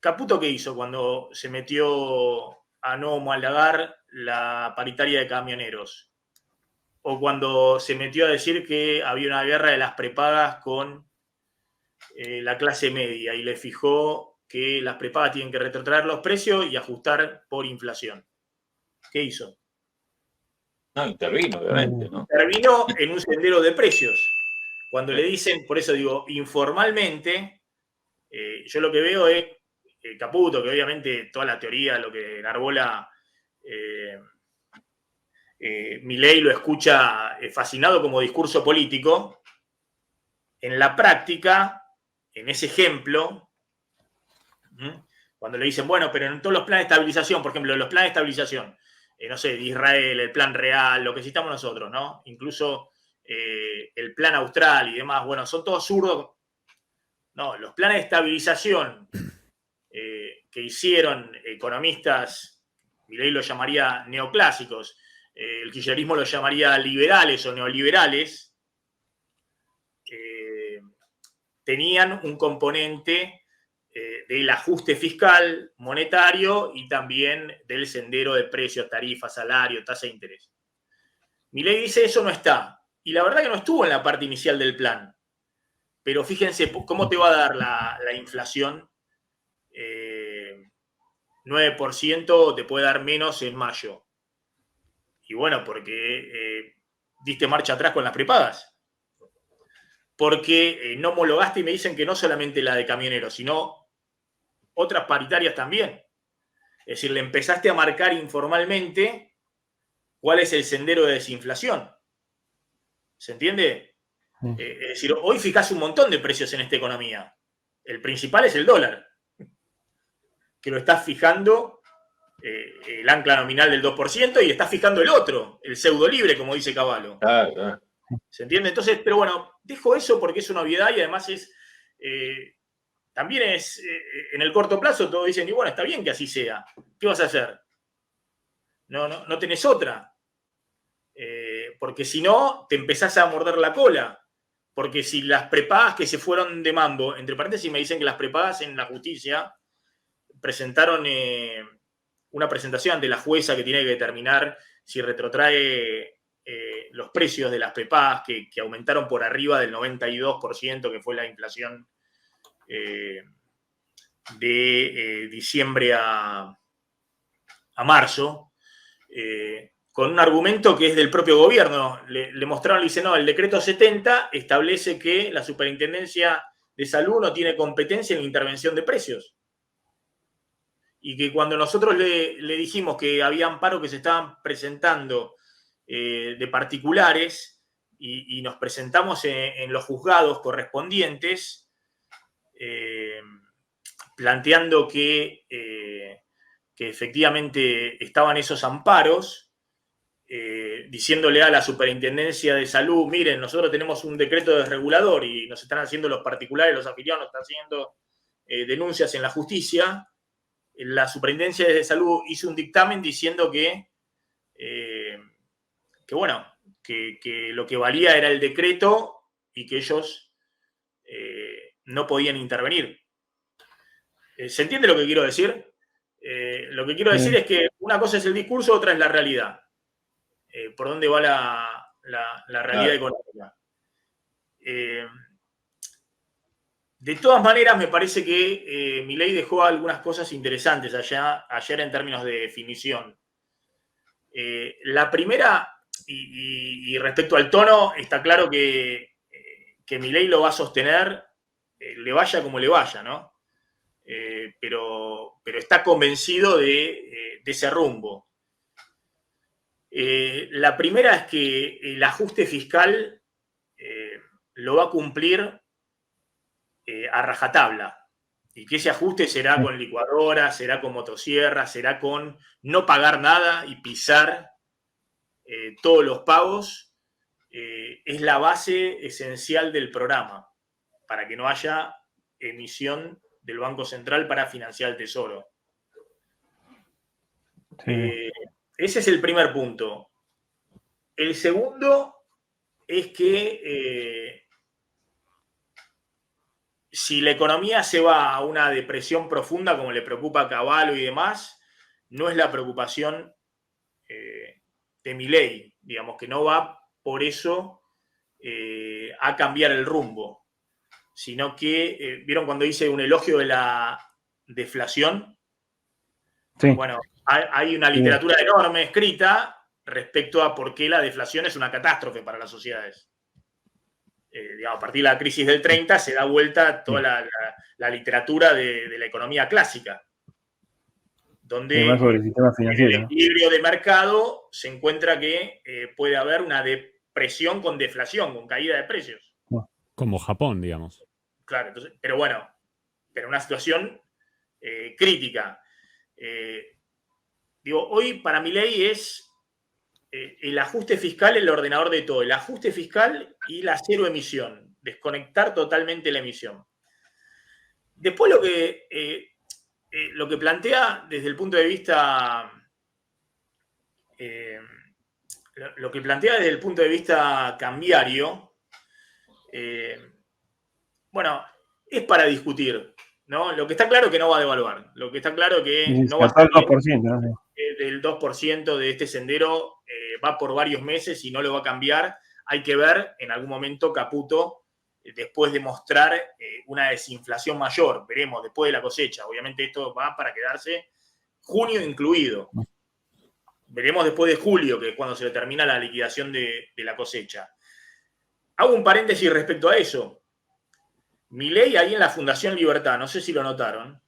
¿Caputo qué hizo cuando se metió a no homologar la paritaria de camioneros? O cuando se metió a decir que había una guerra de las prepagas con la clase media y le fijó que las prepagas tienen que retrotraer los precios y ajustar por inflación. ¿Qué hizo? No, intervino, obviamente, ¿no? Intervino en un sendero de precios. Cuando le dicen, por eso digo, informalmente, yo lo que veo es Caputo, que obviamente toda la teoría, lo que enarbola Milei lo escucha fascinado como discurso político. En la práctica, en ese ejemplo, cuando le dicen, bueno, pero en todos los planes de estabilización, por ejemplo, los planes de estabilización, no sé, de Israel, el plan real, lo que citamos nosotros, ¿no? Incluso el plan austral y demás, bueno, son todos zurdos. No, los planes de estabilización que hicieron economistas, Milei lo llamaría neoclásicos, el kirchnerismo lo llamaría liberales o neoliberales, tenían un componente del ajuste fiscal, monetario y también del sendero de precios, tarifas, salario, tasa de interés. Milei dice eso no está. Y la verdad que no estuvo en la parte inicial del plan. Pero fíjense cómo te va a dar la inflación. 9% te puede dar menos en mayo. Y bueno, porque diste marcha atrás con las prepagas. Porque no homologaste y me dicen que no solamente la de camioneros, sino otras paritarias también. Es decir, le empezaste a marcar informalmente cuál es el sendero de desinflación. ¿Se entiende? Es decir, hoy fijás un montón de precios en esta economía. El principal es el dólar, que lo estás fijando el ancla nominal del 2% y estás fijando el otro, el pseudo libre, como dice Cavallo. Claro. ¿Se entiende? Entonces, pero bueno, dejo eso porque es una obviedad y además es también es en el corto plazo todos dicen, y bueno, está bien que así sea. ¿Qué vas a hacer? No tenés otra. Porque si no, te empezás a morder la cola. Porque si las prepagas que se fueron de mambo, entre paréntesis me dicen que las prepagas en la justicia presentaron una presentación ante la jueza que tiene que determinar si retrotrae los precios de las prepagas que aumentaron por arriba del 92%, que fue la inflación de diciembre a marzo, con un argumento que es del propio gobierno. Le mostraron, le dicen, no, el decreto 70 establece que la Superintendencia de Salud no tiene competencia en la intervención de precios. Y que cuando nosotros le dijimos que había amparos que se estaban presentando de particulares y nos presentamos en los juzgados correspondientes, planteando que efectivamente estaban esos amparos, diciéndole a la Superintendencia de Salud, miren, nosotros tenemos un decreto desregulador y nos están haciendo los particulares, los afiliados, nos están haciendo denuncias en la justicia. La Superintendencia de Salud hizo un dictamen diciendo que bueno, que lo que valía era el decreto y que ellos no podían intervenir. ¿Se entiende lo que quiero decir? Lo que quiero decir es que una cosa es el discurso, otra es la realidad. Por dónde va la realidad económica. De todas maneras, me parece que Milei dejó algunas cosas interesantes ayer en términos de definición. La primera, y respecto al tono, está claro que Milei lo va a sostener, le vaya como le vaya, ¿no? Pero está convencido de ese rumbo. La primera es que el ajuste fiscal lo va a cumplir a rajatabla. Y que ese ajuste será con licuadora, será con motosierra, será con no pagar nada y pisar todos los pagos. Es la base esencial del programa para que no haya emisión del Banco Central para financiar el Tesoro. Sí. Ese es el primer punto. El segundo es que si la economía se va a una depresión profunda, como le preocupa a Cavallo y demás, no es la preocupación de Milei, digamos, que no va por eso a cambiar el rumbo, sino que, ¿vieron cuando hice un elogio de la deflación? Sí. Bueno, hay una literatura enorme escrita respecto a por qué la deflación es una catástrofe para las sociedades. Digamos, a partir de la crisis del 30 se da vuelta toda la literatura de la economía clásica, donde sobre el sistema financiero, en el equilibrio de mercado se encuentra que puede haber una depresión con deflación, con caída de precios. Como Japón, digamos. Claro, entonces, pero bueno, pero una situación crítica. Digo, hoy para Milei es el ajuste fiscal el ordenador de todo, el ajuste fiscal y la cero emisión, desconectar totalmente la emisión. Después lo que plantea desde el punto de vista cambiario, bueno, es para discutir, ¿no? Lo que está claro es que no va a devaluar, lo que está claro es que no va a ser 2%, ¿no? Del 2% de este sendero va por varios meses y no lo va a cambiar. Hay que ver en algún momento Caputo, después de mostrar una desinflación mayor, veremos después de la cosecha. Obviamente esto va para quedarse, junio incluido. Veremos después de julio, que es cuando se termina la liquidación de la cosecha. Hago un paréntesis respecto a eso. Milei ahí en la Fundación Libertad, no sé si lo notaron,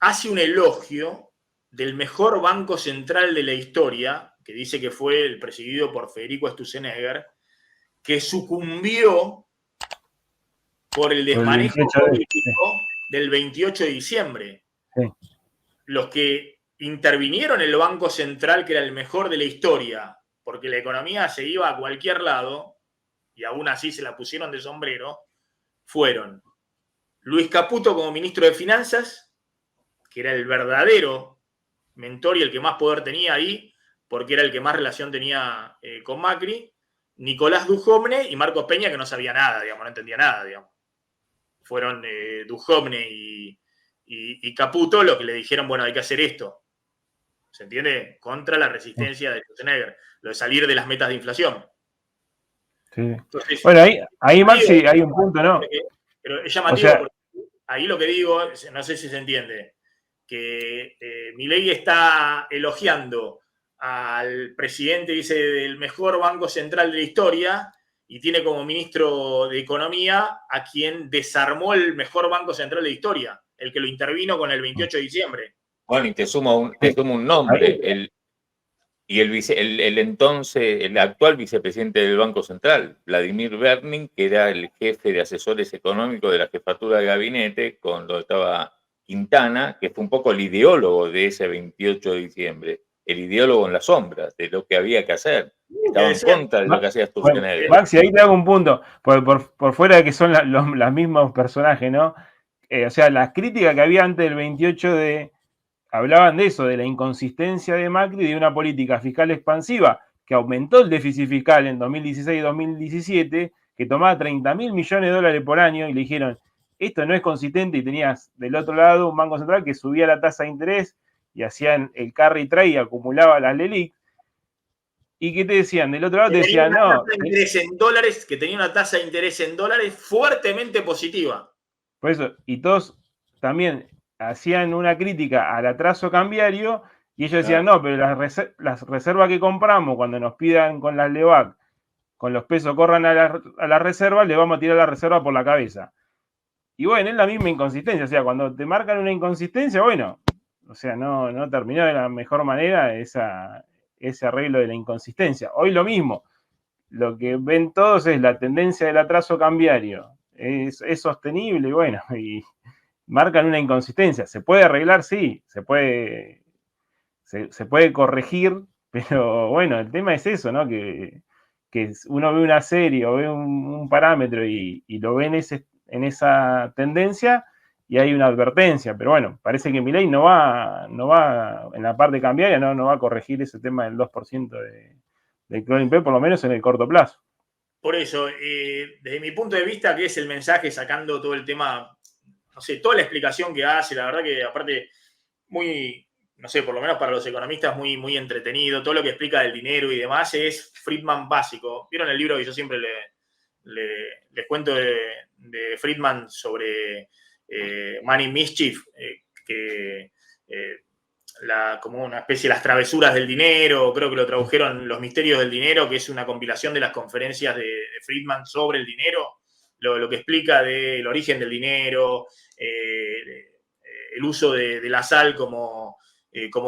hace un elogio del mejor banco central de la historia, que dice que fue el presidido por Federico Sturzenegger, que sucumbió por el desmanejo político del 28 de diciembre. Sí. Los que intervinieron en el Banco Central, que era el mejor de la historia, porque la economía se iba a cualquier lado, y aún así se la pusieron de sombrero, fueron Luis Caputo como ministro de Finanzas, que era el verdadero mentor y el que más poder tenía ahí, porque era el que más relación tenía con Macri, Nicolás Dujovne y Marcos Peña, que no sabía nada, digamos, no entendía nada, digamos. Fueron Dujovne y Caputo los que le dijeron, bueno, hay que hacer esto. ¿Se entiende? Contra la resistencia de Sturzenegger, lo de salir de las metas de inflación. Sí. Entonces, bueno, ahí Maxi, hay un punto, ¿no? Pero es llamativo, porque ahí lo que digo, no sé si se entiende, que Milei está elogiando al presidente, dice, del mejor banco central de la historia, y tiene como ministro de Economía a quien desarmó el mejor banco central de la historia, el que lo intervino con el 28 de diciembre. Bueno, y te sumo un nombre, el actual vicepresidente del Banco Central, Vladimir Berning, que era el jefe de asesores económicos de la jefatura de gabinete, cuando estaba Quintana, que fue un poco el ideólogo de ese 28 de diciembre, el ideólogo en las sombras de lo que había que hacer. Estaba en contra de lo que hacía Sturzenegger. Maxi, ahí te hago un punto, por fuera de que son los mismos personajes, ¿no? O sea, las críticas que había antes del 28 hablaban de eso, de la inconsistencia de Macri, de una política fiscal expansiva que aumentó el déficit fiscal en 2016 y 2017, que tomaba 30.000 millones de dólares por año, y le dijeron, esto no es consistente, y tenías del otro lado un Banco Central que subía la tasa de interés y hacían el carry trade y acumulaba las LELIQ. ¿Y qué te decían? Del otro lado te decían, no. Que tenía una tasa de interés en dólares fuertemente positiva. Por eso, y todos también hacían una crítica al atraso cambiario, y ellos decían, no, pero las reservas que compramos, cuando nos pidan con las LEVAC, con los pesos corran a la reserva, le vamos a tirar la reserva por la cabeza. Y bueno, es la misma inconsistencia, o sea, cuando te marcan una inconsistencia, bueno, o sea, no terminó de la mejor manera ese arreglo de la inconsistencia. Hoy lo mismo, lo que ven todos es la tendencia del atraso cambiario, es sostenible, bueno, y marcan una inconsistencia. ¿Se puede arreglar? Sí, se puede corregir, pero bueno, el tema es eso, ¿no? Que uno ve una serie o ve un parámetro y lo ve en esa tendencia y hay una advertencia, pero bueno, parece que Milei no va en la parte cambiaria, no va a corregir ese tema del 2% del Clonipé, por lo menos en el corto plazo. Por eso, desde mi punto de vista, que es el mensaje sacando todo el tema, no sé, toda la explicación que hace, la verdad que aparte muy, no sé, por lo menos para los economistas muy, muy entretenido, todo lo que explica del dinero y demás es Friedman básico. ¿Vieron el libro que yo siempre les cuento de Friedman sobre Money Mischief? Como una especie de las travesuras del dinero, creo que lo tradujeron Los misterios del dinero, que es una compilación de las conferencias de Friedman sobre el dinero, lo que explica del origen del dinero, el uso de la sal como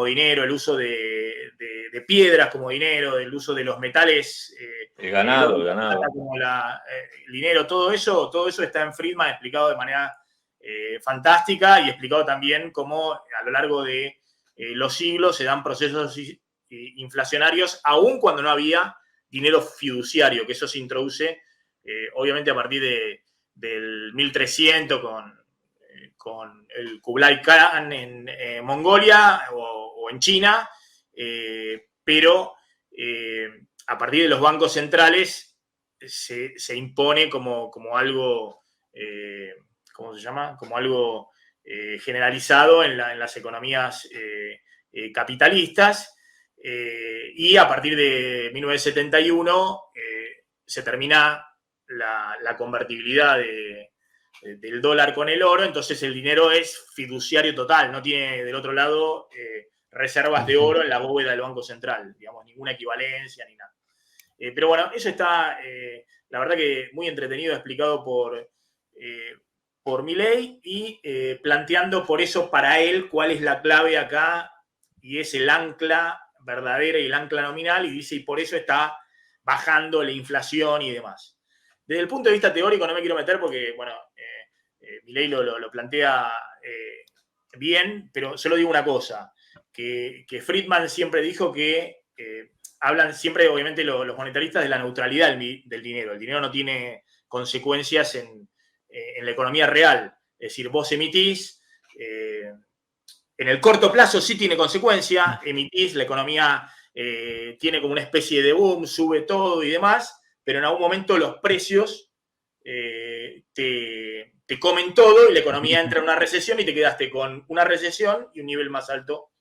dinero, el uso de piedras como dinero, el uso de los metales, el ganado, como el dinero, todo eso está en Friedman explicado de manera fantástica y explicado también cómo a lo largo de los siglos se dan procesos inflacionarios, aun cuando no había dinero fiduciario, que eso se introduce obviamente a partir del 1300 con el Kublai Khan en Mongolia o en China, pero a partir de los bancos centrales se impone como algo, ¿cómo se llama? Como algo generalizado en las economías capitalistas, y a partir de 1971 se termina la convertibilidad del dólar con el oro, entonces el dinero es fiduciario total, no tiene del otro lado reservas de oro en la bóveda del Banco Central, digamos, ninguna equivalencia ni nada. Pero bueno, eso está, la verdad que muy entretenido, explicado por Milei y planteando por eso para él cuál es la clave acá, y es el ancla verdadera y el ancla nominal, y dice, y por eso está bajando la inflación y demás. Desde el punto de vista teórico no me quiero meter porque, bueno, Milei lo plantea bien, pero solo digo una cosa, que Friedman siempre dijo que hablan siempre, obviamente, los monetaristas de la neutralidad del dinero. El dinero no tiene consecuencias en la economía real. Es decir, vos emitís, en el corto plazo sí tiene consecuencia, emitís, la economía tiene como una especie de boom, sube todo y demás, pero en algún momento los precios te comen todo y la economía entra en una recesión y te quedaste con una recesión y un nivel más alto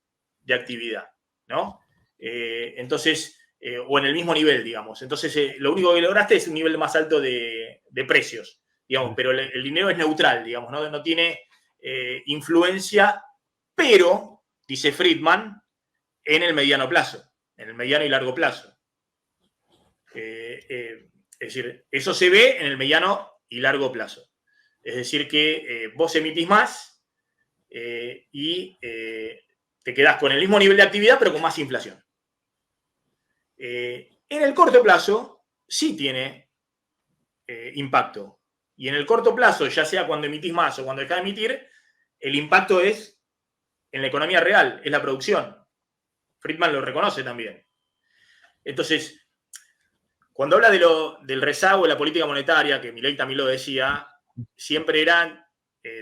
de actividad, ¿no? Entonces, o en el mismo nivel, digamos. Entonces, lo único que lograste es un nivel más alto de precios, digamos, pero el dinero es neutral, digamos, no tiene influencia, pero, dice Friedman, en el mediano plazo, en el mediano y largo plazo. Es decir, eso se ve en el mediano y largo plazo. Es decir, que vos emitís más y te quedás con el mismo nivel de actividad, pero con más inflación. En el corto plazo sí tiene impacto. Y en el corto plazo, ya sea cuando emitís más o cuando dejás de emitir, el impacto es en la economía real, es la producción. Friedman lo reconoce también. Entonces, cuando habla del rezago de la política monetaria, que Milei también lo decía, siempre eran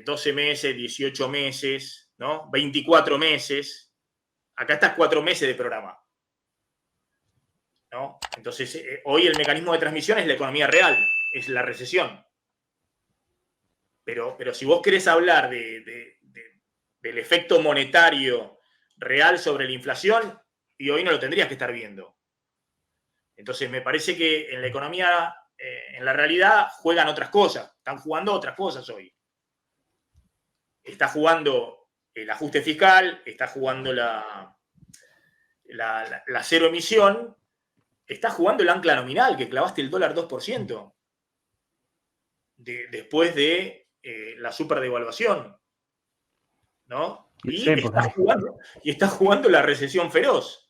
12 meses, 18 meses, ¿no? 24 meses. Acá estás 4 meses de programa, ¿no? Entonces, hoy el mecanismo de transmisión es la economía real, es la recesión. Pero si vos querés hablar del efecto monetario real sobre la inflación, y hoy no lo tendrías que estar viendo. Entonces, me parece que en la economía, en la realidad, juegan otras cosas. Están jugando otras cosas hoy. Está jugando el ajuste fiscal, está jugando la cero emisión, está jugando el ancla nominal, que clavaste el dólar 2% después de la superdevaluación, ¿no? Y está jugando la recesión feroz.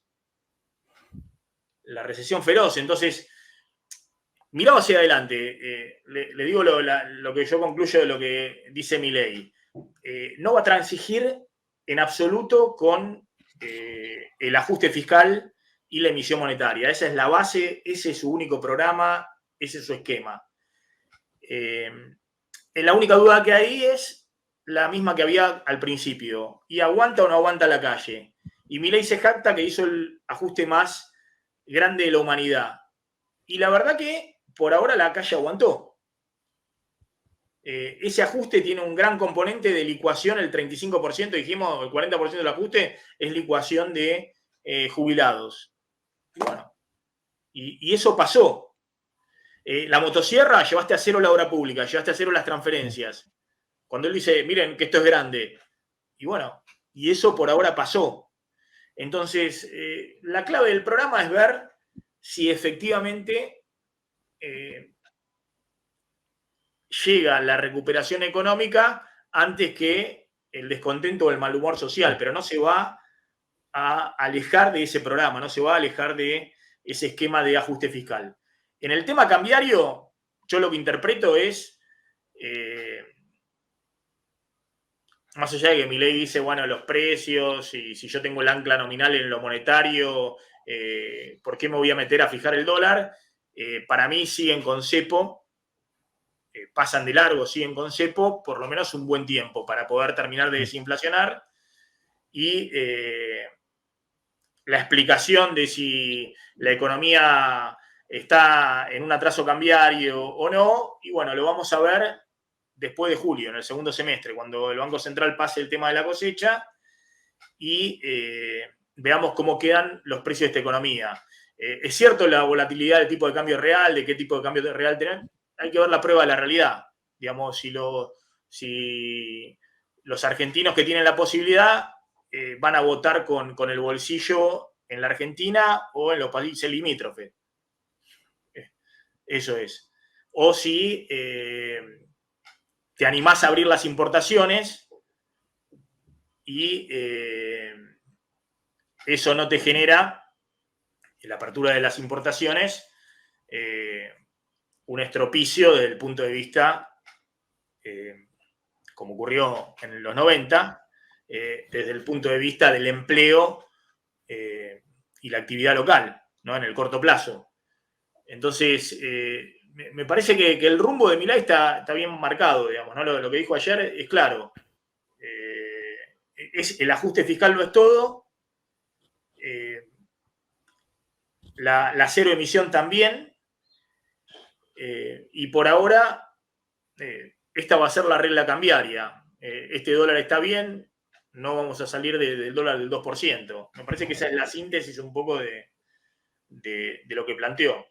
La recesión feroz. Entonces, mirado hacia adelante, le digo lo que yo concluyo de lo que dice Milei. No va a transigir en absoluto con el ajuste fiscal y la emisión monetaria. Esa es la base, ese es su único programa, ese es su esquema. La única duda que hay es la misma que había al principio. ¿Y aguanta o no aguanta la calle? Y Milei se jacta que hizo el ajuste más grande de la humanidad. Y la verdad que por ahora la calle aguantó. Ese ajuste tiene un gran componente de licuación, el 35%, dijimos, el 40% del ajuste es licuación de jubilados. Y bueno, y eso pasó. La motosierra, llevaste a cero la obra pública, llevaste a cero las transferencias. Cuando él dice, miren que esto es grande. Y bueno, y eso por ahora pasó. Entonces, la clave del programa es ver si efectivamente llega la recuperación económica antes que el descontento o el mal humor social, pero no se va a alejar de ese programa, no se va a alejar de ese esquema de ajuste fiscal. En el tema cambiario, yo lo que interpreto es, más allá de que Milei dice, bueno, los precios, y si yo tengo el ancla nominal en lo monetario, ¿por qué me voy a meter a fijar el dólar? Para mí siguen con cepo, pasan de largo, siguen con cepo, por lo menos un buen tiempo para poder terminar de desinflacionar. Y la explicación de si la economía está en un atraso cambiario o no, y bueno, lo vamos a ver después de julio, en el segundo semestre, cuando el Banco Central pase el tema de la cosecha y veamos cómo quedan los precios de esta economía. Es cierto la volatilidad del tipo de cambio real, de qué tipo de cambio real tener, hay que ver la prueba de la realidad. Digamos, si los argentinos que tienen la posibilidad van a votar con el bolsillo en la Argentina o en los países limítrofes. Eso es. O si te animás a abrir las importaciones y eso no te genera, en la apertura de las importaciones, un estropicio desde el punto de vista, como ocurrió en los 90, desde el punto de vista del empleo y la actividad local, ¿no? En el corto plazo. Entonces, me parece que el rumbo de Milei está bien marcado, digamos, ¿no? Lo que dijo ayer es claro. El ajuste fiscal no es todo. La cero emisión también. Y por ahora, esta va a ser la regla cambiaria. Este dólar está bien, no vamos a salir del dólar del 2%. Me parece que esa es la síntesis un poco de lo que planteó.